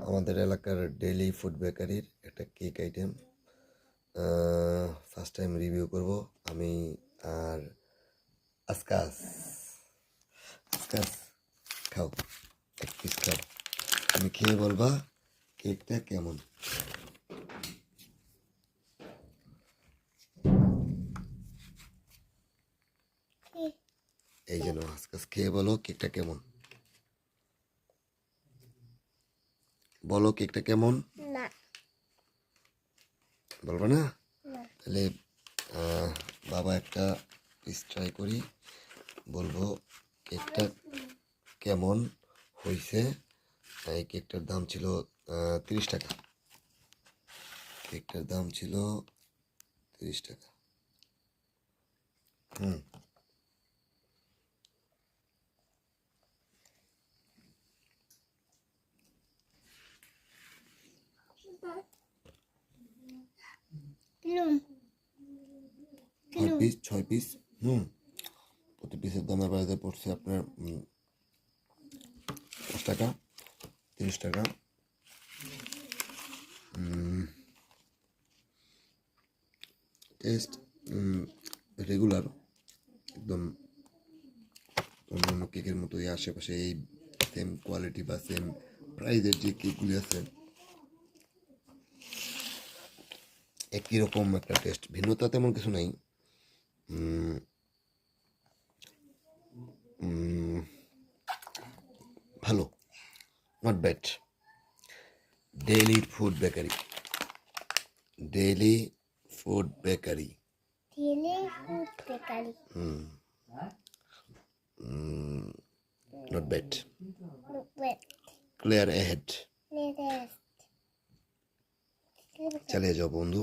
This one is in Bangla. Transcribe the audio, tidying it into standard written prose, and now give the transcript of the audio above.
আমাদের এলাকার ডেইলি ফুড বেকারির একটা cake item first time review করব আমি আর আসকাস। আসকাস, খাও, এক পিস খাও, তুমি খেয়ে বলবা কেকটা কেমন। এই জন্য আসকাস খেয়ে বলো কেকটা কেমন, বলো কেকটা কেমন। না, বলবো না? তাহলে বাবা একটা পিস ট্রাই করি, বলবো কেকটা কেমন হয়েছে। এই কেকটার দাম ছিল 30 টাকা। কেকটার দাম ছিল 30 টাকা। ছয় পিস। প্রতি পিসের দাম বাড়িতে পড়ছে আপনার 10 টাকা, 30 টাকা। টেস্ট রেগুলার, একদম অন্যান্য কেকের মতোই আশেপাশে এই সেম কোয়ালিটি বা সেম প্রাইজের যে কেকগুলি আছে একই রকম একটা টেস্ট, ভিন্নতা তেমন কিছু নাই। ভালো, not bad. Daily food bakery, daily food bakery, not bad. Clear ahead. चले जाओ बंधु।